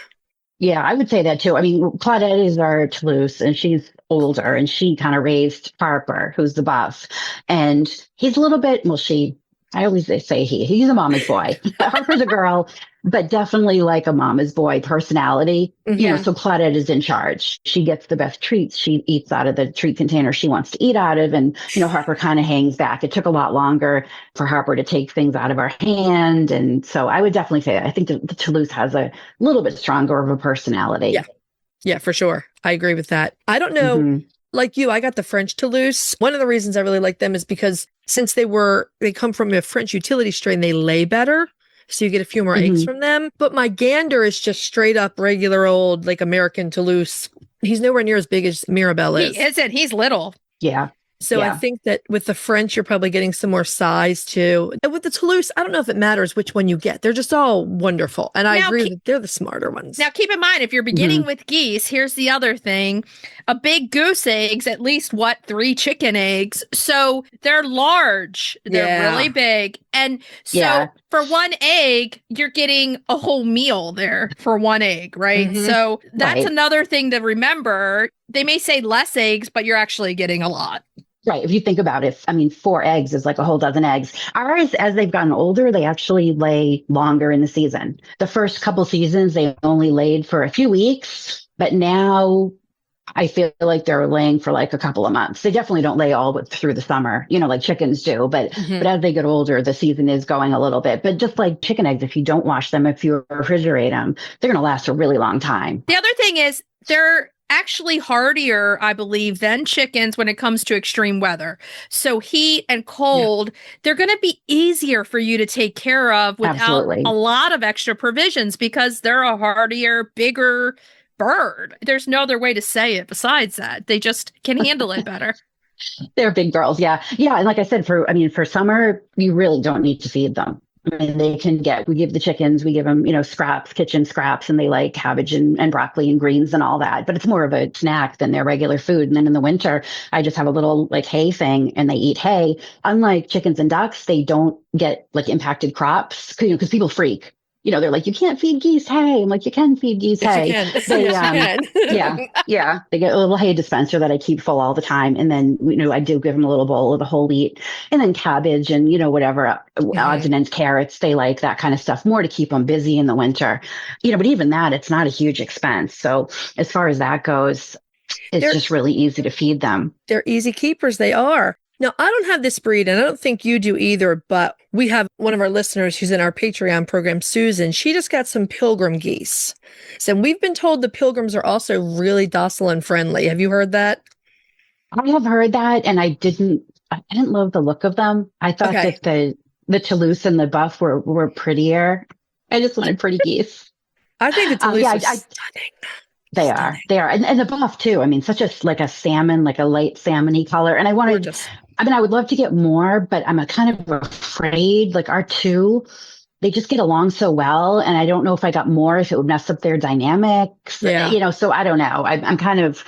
Yeah, I would say that too. I mean, Claudette is our Toulouse and she's older and she kind of raised Harper, who's the buff. And he's a little bit, I always say he's a mama's boy. Harper's a girl, but definitely like a mama's boy personality. So Claudette is in charge. She gets the best treats. She eats out of the treat container she wants to eat out of. And, Harper kind of hangs back. It took a lot longer for Harper to take things out of her hand. And so I would definitely say that. I think the Toulouse has a little bit stronger of a personality. Yeah, for sure. I agree with that. I don't know. Like you, I got the French Toulouse. One of the reasons I really like them is because since they come from a French utility strain, they lay better. So you get a few more eggs from them. But my gander is just straight up regular old, like American Toulouse. He's nowhere near as big as Mirabelle is. He isn't. He's little. Yeah. So I think that with the French, you're probably getting some more size too. And with the Toulouse, I don't know if it matters which one you get. They're just all wonderful. And I agree that they're the smarter ones. Now, keep in mind, if you're beginning with geese, here's the other thing. A big goose eggs, at least 3 chicken eggs. So they're large. They're really big. And so for one egg, you're getting a whole meal there for one egg, right? So that's another thing to remember. They may say less eggs, but you're actually getting a lot. Right. If you think about it, 4 eggs is like a whole dozen eggs. Ours, as they've gotten older, they actually lay longer in the season. The first couple seasons, they only laid for a few weeks, but now I feel like they're laying for like a couple of months. They definitely don't lay all through the summer, like chickens do. But as they get older, the season is going a little bit. But just like chicken eggs, if you don't wash them, if you refrigerate them, they're going to last a really long time. The other thing is they're actually hardier, I believe, than chickens when it comes to extreme weather. So heat and cold, they're going to be easier for you to take care of without a lot of extra provisions because they're a hardier, bigger bird. There's no other way to say it besides that. They just can handle it better. They're big girls. Yeah. Yeah. And like I said, for summer, you really don't need to feed them. I mean, we give the chickens, we give them, scraps, kitchen scraps, and they like cabbage and broccoli and greens and all that. But it's more of a snack than their regular food. And then in the winter, I just have a little like hay thing and they eat hay. Unlike chickens and ducks, they don't get like impacted crops because people freak. They're like, you can't feed geese hay. I'm like, you can feed geese hay. Yeah. They get a little hay dispenser that I keep full all the time. And then, I do give them a little bowl of the whole wheat and then cabbage and, whatever odds and ends, carrots. They like that kind of stuff more to keep them busy in the winter. But even that, it's not a huge expense. So as far as that goes, it's just really easy to feed them. They're easy keepers. They are. Now, I don't have this breed, and I don't think you do either, but we have one of our listeners who's in our Patreon program, Susan. She just got some pilgrim geese. So we've been told the pilgrims are also really docile and friendly. Have you heard that? I have heard that, and I didn't love the look of them. I thought that the Toulouse and the buff were prettier. I just wanted pretty geese. I think the Toulouse is stunning. They are. And the buff too. I mean, such a salmon, like a light salmony color. And I would love to get more, but I'm kind of afraid, like our two, they just get along so well. And I don't know if I got more, if it would mess up their dynamics, so I don't know. I'm kind of,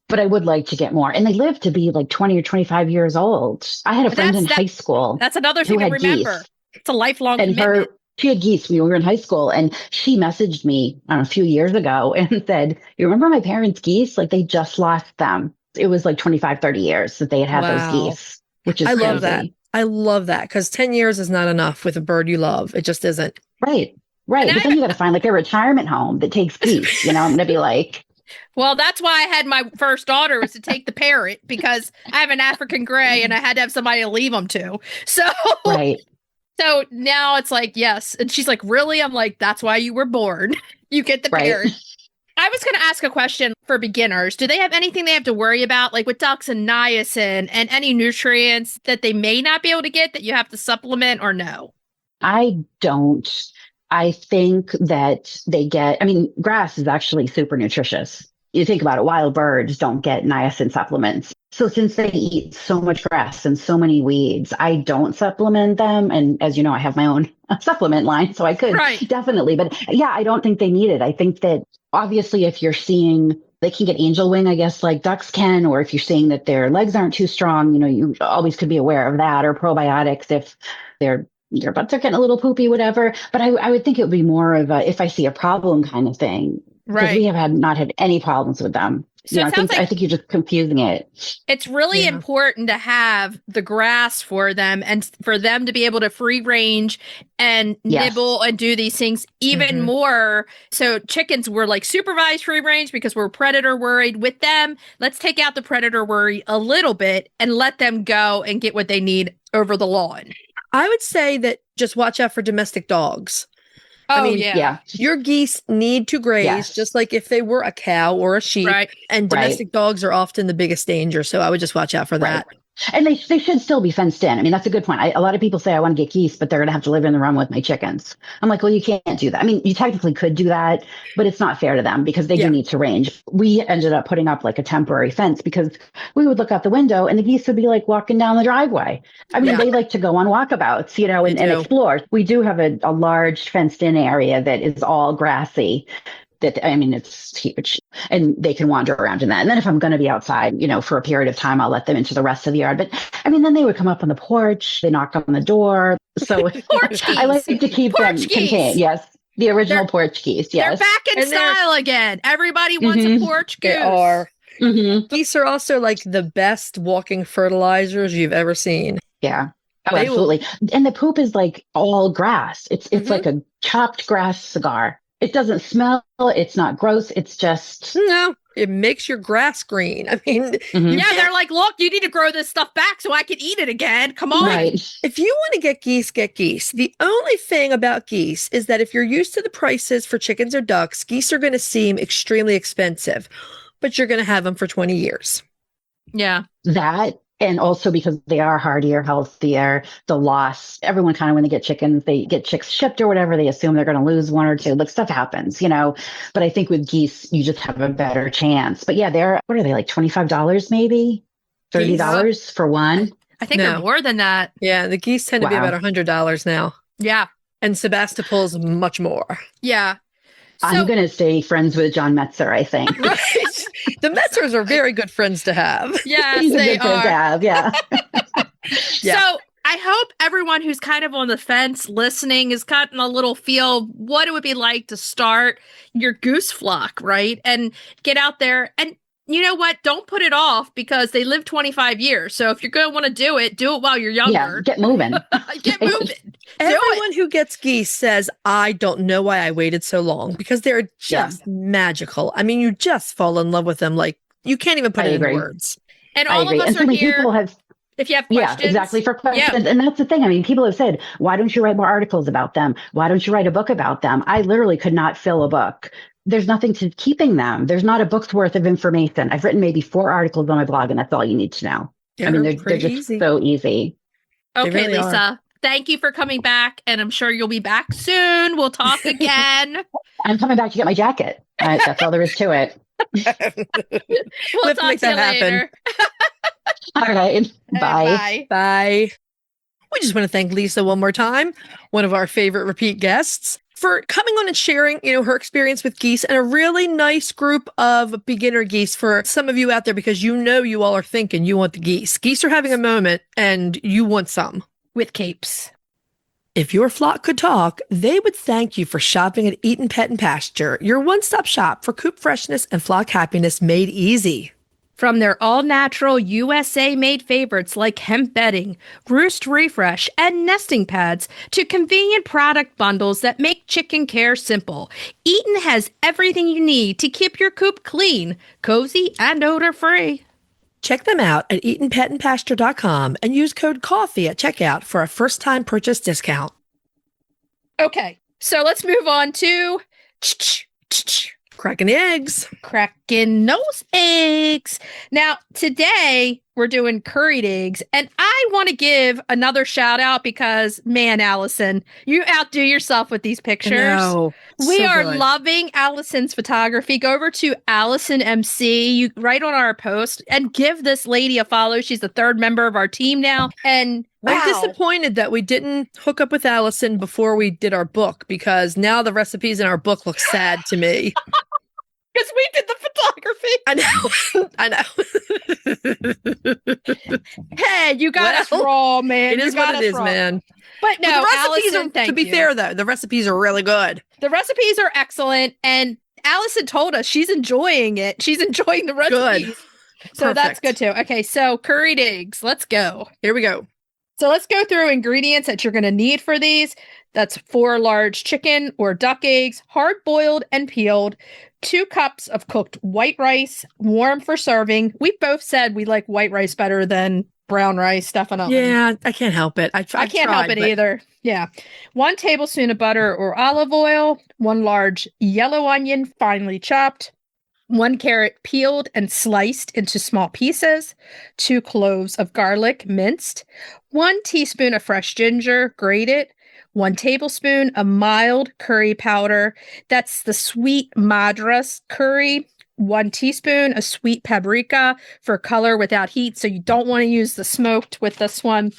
but I would like to get more. And they live to be like 20 or 25 years old. I had a friend in high school. That's another thing to remember. Geese. It's a lifelong commitment. She had geese when we were in high school, and she messaged me a few years ago and said, you remember my parents' geese? Like they just lost them. It was like 25, 30 years that they had those geese, which is crazy. Love that. I love that because 10 years is not enough with a bird you love. It just isn't. Right. But then you got to find like a retirement home that takes geese, I'm going to be like. Well, that's why I had my first daughter was to take the parrot because I have an African gray and I had to have somebody to leave them to. So. Right. So now it's like, yes. And she's like, really? I'm like, that's why you were born. You get the parrot. I was going to ask a question for beginners. Do they have anything they have to worry about, like with ducks and niacin and any nutrients that they may not be able to get that you have to supplement or no? I don't. I think that grass is actually super nutritious. You think about it, wild birds don't get niacin supplements. So since they eat so much grass and so many weeds, I don't supplement them. And as you know, I have my own supplement line, so I could definitely. But yeah, I don't think they need it. I think that obviously if you're seeing they can get angel wing, I guess, like ducks can, or if you're seeing that their legs aren't too strong, you always could be aware of that, or probiotics if your butts are getting a little poopy, whatever. But I would think it would be more of a if I see a problem kind of thing. Because we have not had any problems with them. So I think you're just confusing it. It's really important to have the grass for them and for them to be able to free range and nibble and do these things even more. So chickens were like supervised free range because we're predator worried. With them, let's take out the predator worry a little bit and let them go and get what they need over the lawn. I would say that just watch out for domestic dogs. Your geese need to graze just like if they were a cow or a sheep. Right. And domestic dogs are often the biggest danger. So I would just watch out for that. And they should still be fenced in. I mean, that's a good point. A lot of people say I want to get geese, but they're going to have to live in the run with my chickens. I'm like, well, you can't do that. I mean, you technically could do that, but it's not fair to them because they do need to range. We ended up putting up like a temporary fence because we would look out the window and the geese would be like walking down the driveway. I mean, they like to go on walkabouts, and explore. We do have a large fenced in area that is all grassy. It's huge and they can wander around in that. And then if I'm going to be outside, for a period of time, I'll let them into the rest of the yard. But then they would come up on the porch, they knock on the door. So I like to keep them contained. Yes. The original porch geese. Yes. They're back in style again. Everybody wants a porch goose. They are. Geese are also like the best walking fertilizers you've ever seen. Yeah. Oh, absolutely. And the poop is like all grass. It's like a chopped grass cigar. It doesn't smell. It's not gross. It's just It makes your grass green. I mean, Mhm. Yeah, they're like, look, you need to grow this stuff back so I can eat it again. Come on. Right. if you want to get geese, get geese. The only thing about geese is that if you're used to the prices for chickens or ducks, geese are going to seem extremely expensive, but you're going to have them for 20 years. Yeah. That, and also because they are hardier, healthier, the loss, everyone kind of, when they get chickens, they get chicks shipped or whatever, they assume they're going to lose one or two. Like, stuff happens, but I think with geese, you just have a better chance. But yeah, what are they, like $25 maybe? $30 for one? I think No. they're more than that. Yeah, the geese tend to be Wow. about $100 now. Yeah. And Sebastopol's much more. Yeah. I'm going to stay friends with John Metzer, I think. Right. The Metzers are very good friends to have. Yes, He's a they good friend to are. have, yeah. Yeah. So I hope everyone who's kind of on the fence listening has gotten a little feel of what it would be like to start your goose flock, right? And get out there. And you know what? Don't put it off because they live 25 years. So if you're going to want to do it while you're Yeah, younger. get moving. Get moving. Everyone who gets geese says, I don't know why I waited so long because they're just magical. I mean, you just fall in love with them. Like, you can't even put I it into agree. words. And I all agree. of us And so are many here. people have, If you have questions. yeah, exactly, for questions. Yeah. And that's the thing. I mean, people have said, why don't you write more articles about them? Why don't you write a book about them? I literally could not fill a book. There's nothing to keeping them. There's not a book's worth of information. I've written maybe 4 articles on my blog, and that's all you need to know. Yeah, I mean, they're they're just easy. so easy. Okay, really are. Lisa. Thank you for coming back. And I'm sure you'll be back soon. We'll talk again. I'm coming back to get my jacket. That's all there is to it. We'll have to talk make to you that happen. later. All right. Bye. Bye. We just want to thank Lisa one more time, one of our favorite repeat guests, for coming on and sharing, her experience with geese and a really nice group of beginner geese for some of you out there, because you all are thinking you want the geese. Geese are having a moment and you want some. With capes. If your flock could talk, they would thank you for shopping at Eaton Pet and Pasture, your one-stop shop for coop freshness and flock happiness made easy. From their all-natural USA-made favorites like hemp bedding, roost refresh, and nesting pads to convenient product bundles that make chicken care simple, Eaton has everything you need to keep your coop clean, cozy, and odor-free. Check them out at EatonPetAndPasture.com and use code COFFEE at checkout for a first-time purchase discount. Okay, so let's move on to Cracking the eggs. cracking those eggs. Now, today we're doing curried eggs, and I want to give another shout out because, man, Allison, you outdo yourself with these pictures. No, We so are good. loving Allison's photography. Go over to Allison MC, you right on our post, and give this lady a follow. She's the 3rd member of our team now. And wow. I'm disappointed that we didn't hook up with Allison before we did our book, because now the recipes in our book look sad to me. Because we did the photography. I know. Hey, you got us raw, man. It is You got what it us is, raw. man. But no, But the recipes Allison, thank to be you. fair, though, the recipes are really good. The recipes are excellent, and Allison told us she's enjoying it. She's enjoying the recipes. Good. So that's Perfect. good too. Okay, so curried eggs. Let's go. Here we go. So let's go through ingredients that you're going to need for these. That's 4 large chicken or duck eggs, hard boiled and peeled, 2 cups of cooked white rice, warm for serving. We both said we like white rice better than brown rice, definitely. Yeah, I can't help it. I can't help it either. Yeah. 1 tablespoon of butter or olive oil, 1 large yellow onion finely chopped, 1 carrot peeled and sliced into small pieces, 2 cloves of garlic minced, 1 teaspoon of fresh ginger grated, 1 tablespoon of mild curry powder. That's the sweet Madras curry. 1 teaspoon of sweet paprika for color without heat. So you don't want to use the smoked with this one.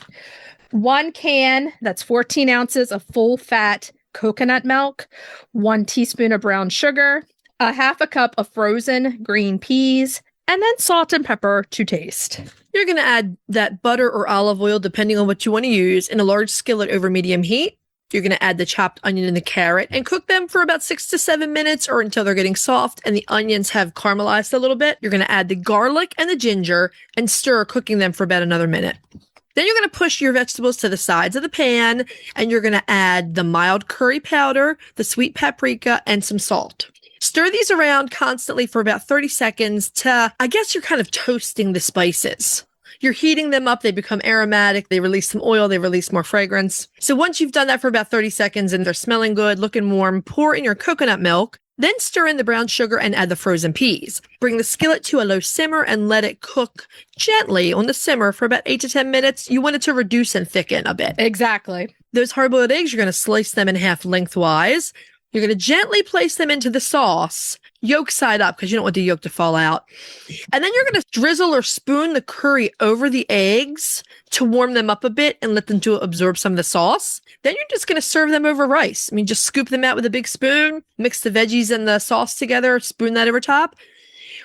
1 can, that's 14 ounces of full fat coconut milk, 1 teaspoon of brown sugar, a half a cup of frozen green peas, and then salt and pepper to taste. You're going to add that butter or olive oil, depending on what you want to use, in a large skillet over medium heat. You're going to add the chopped onion and the carrot and cook them for about 6 to 7 minutes or until they're getting soft and the onions have caramelized a little bit. You're going to add the garlic and the ginger and stir, cooking them for about another minute. Then you're going to push your vegetables to the sides of the pan and you're going to add the mild curry powder, the sweet paprika, and some salt. Stir Stir these around constantly for about 30 seconds to, I guess you're kind of toasting the spices. You're heating them up. They become aromatic. They release some oil. They release more fragrance. So once you've done that for about 30 seconds and they're smelling good, looking warm, pour in your coconut milk. Then stir in the brown sugar and add the frozen peas. Bring the skillet to a low simmer and let it cook gently on the simmer for about 8 to 10 minutes. You want it to reduce and thicken a bit. Exactly. Those hard-boiled eggs, you're going to slice them in half lengthwise. You're going to gently place them into the sauce, yolk side up, because you don't want the yolk to fall out. And then you're going to drizzle or spoon the curry over the eggs to warm them up a bit and let them to absorb some of the sauce. Then you're just going to serve them over rice. I mean, just scoop them out with a big spoon, mix the veggies and the sauce together, spoon that over top.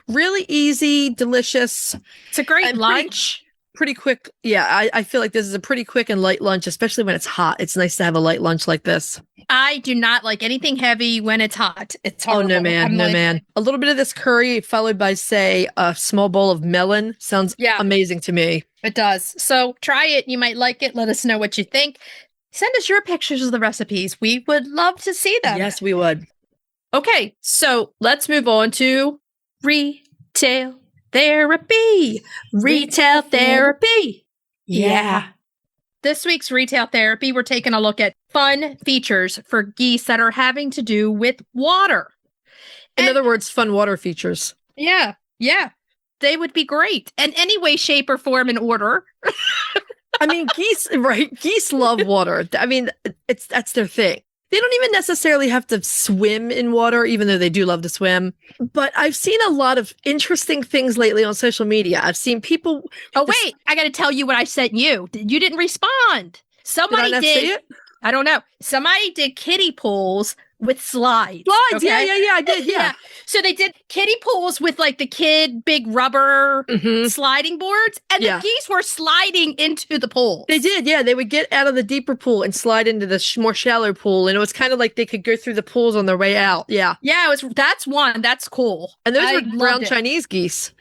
Really easy, delicious. It's a great lunch. Pretty quick. Yeah, I feel like this is a pretty quick and light lunch, especially when it's hot. It's nice to have a light lunch like this. I do not like anything heavy when it's hot. It's horrible. Oh, no, man. Man. A little bit of this curry followed by, say, a small bowl of melon sounds amazing to me. It does. So try it. You might like it. Let us know what you think. Send us your pictures of the recipes. We would love to see them. Yes, we would. Okay, so let's move on to retail therapy. Retail therapy. Yeah. This week's retail therapy, we're taking a look at fun features for geese that are having to do with water. In other words, fun water features. Yeah. They would be great in any way, shape, or form and order. I mean, geese, right? Geese love water. I mean, that's their thing. They don't even necessarily have to swim in water, even though they do love to swim. But I've seen a lot of interesting things lately on social media. I've seen people. Oh, wait, I got to tell you what I sent you. You didn't respond. Somebody did. I not see it? I don't know. Somebody did kiddie pools with slides. Slides, okay? yeah, I did, yeah. So they did kiddie pools with like the kid big rubber sliding boards, and the geese were sliding into the pool. They did, yeah. They would get out of the deeper pool and slide into the more shallow pool, and it was kind of like they could go through the pools on their way out. Yeah, that's one. That's cool. And those were brown Chinese geese.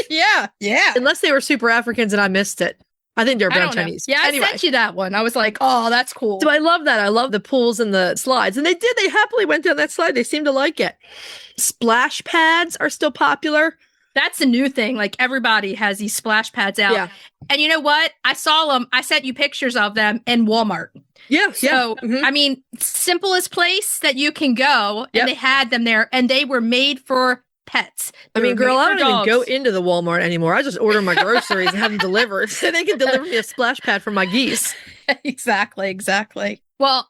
Yeah. Unless they were super Africans and I missed it. I think they're brown Chinese. Yeah, anyway. I sent you that one. I was like, oh, that's cool. So I love that. I love the pools and the slides. And they did. They happily went down that slide. They seem to like it. Splash pads are still popular. That's a new thing. Like everybody has these splash pads out. Yeah. And you know what? I saw them. I sent you pictures of them in Walmart. Yeah. So, I mean, simplest place that you can go. And they had them there. And they were made for pets. I mean, girl, I don't even go into the Walmart anymore. I just order my groceries and have them delivered. So they can deliver me a splash pad for my geese. Exactly. Well,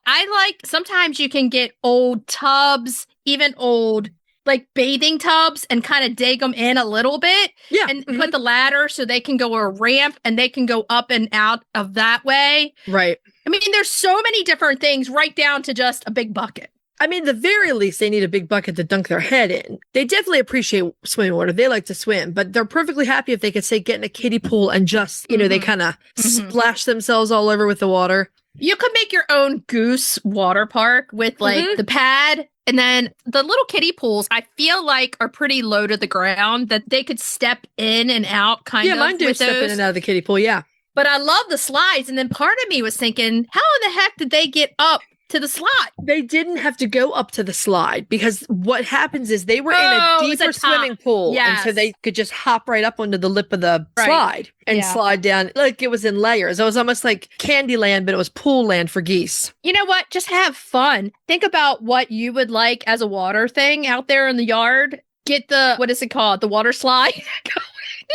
sometimes you can get old tubs, even old like bathing tubs, and kind of dig them in a little bit. Yeah. And put the ladder so they can go a ramp and they can go up and out of that way. Right. I mean, there's so many different things, right down to just a big bucket. I mean, the very least, they need a big bucket to dunk their head in. They definitely appreciate swimming water. They like to swim, but they're perfectly happy if they could, say, get in a kiddie pool and just, they kind of splash themselves all over with the water. You could make your own Goose water park with, like, the pad. And then the little kiddie pools, I feel like, are pretty low to the ground, that they could step in and out kind of. Yeah, mine do step in and out of the kiddie pool, yeah. But I love the slides. And then part of me was thinking, how in the heck did they get up to the slide? They didn't have to go up to the slide, because what happens is they were in a deeper swimming pool. Yes. And so they could just hop right up onto the lip of the slide and slide down like it was in layers. It was almost like Candyland, but it was pool land for geese. You know what? Just have fun. Think about what you would like as a water thing out there in the yard. Get the, what is it called? The water slide.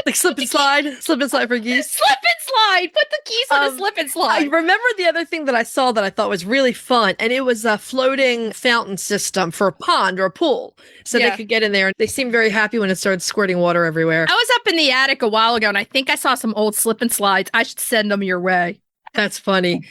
Like slip and slide for geese. Slip and slide. Put the geese on a slip and slide. I remember the other thing that I saw that I thought was really fun, and it was a floating fountain system for a pond or a pool, so they could get in there. They seemed very happy when it started squirting water everywhere. I was up in the attic a while ago, and I think I saw some old slip and slides. I should send them your way. That's funny.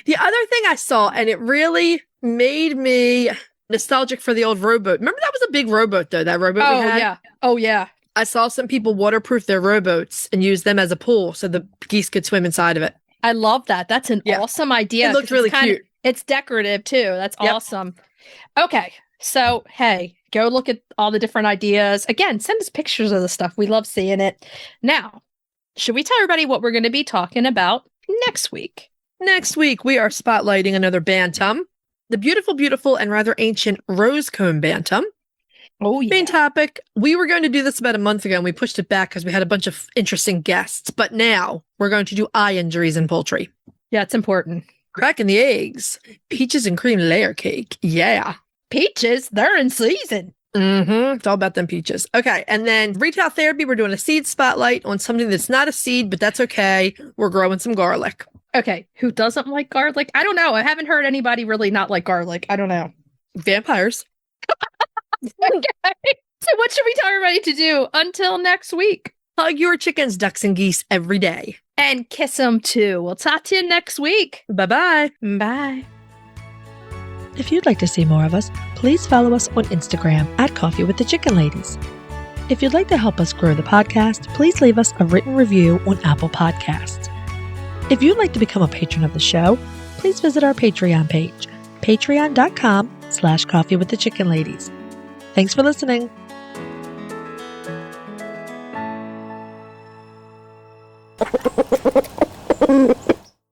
The other thing I saw, and it really made me nostalgic for the old rowboat. Remember, that was a big rowboat, though, that rowboat we had? Oh, yeah. I saw some people waterproof their rowboats and use them as a pool so the geese could swim inside of it. I love that. That's an awesome idea. It looked really cute. It's decorative, too. That's awesome. Okay. So, hey, go look at all the different ideas. Again, send us pictures of the stuff. We love seeing it. Now, should we tell everybody what we're going to be talking about next week? Next week, we are spotlighting another bantam, the beautiful, and rather ancient rose-comb bantam. Oh, yeah. Main topic. We were going to do this about a month ago and we pushed it back because we had a bunch of interesting guests. But now we're going to do eye injuries in poultry. Yeah, it's important. Cracking the eggs. Peaches and cream layer cake. Yeah. Peaches, they're in season. It's all about them peaches. Okay. And then retail therapy, we're doing a seed spotlight on something that's not a seed, but that's okay. We're growing some garlic. Okay, who doesn't like garlic? I don't know. I haven't heard anybody really not like garlic. I don't know. Vampires. Okay. So what should we tell everybody to do until next week? Hug your chickens, ducks, and geese every day. And kiss them too. We'll talk to you next week. Bye-bye. Bye. If you'd like to see more of us, please follow us on Instagram at Coffee with the Chicken Ladies. If you'd like to help us grow the podcast, please leave us a written review on Apple Podcasts. If you'd like to become a patron of the show, please visit our Patreon page, patreon.com/coffeewiththechickenladies. Thanks for listening.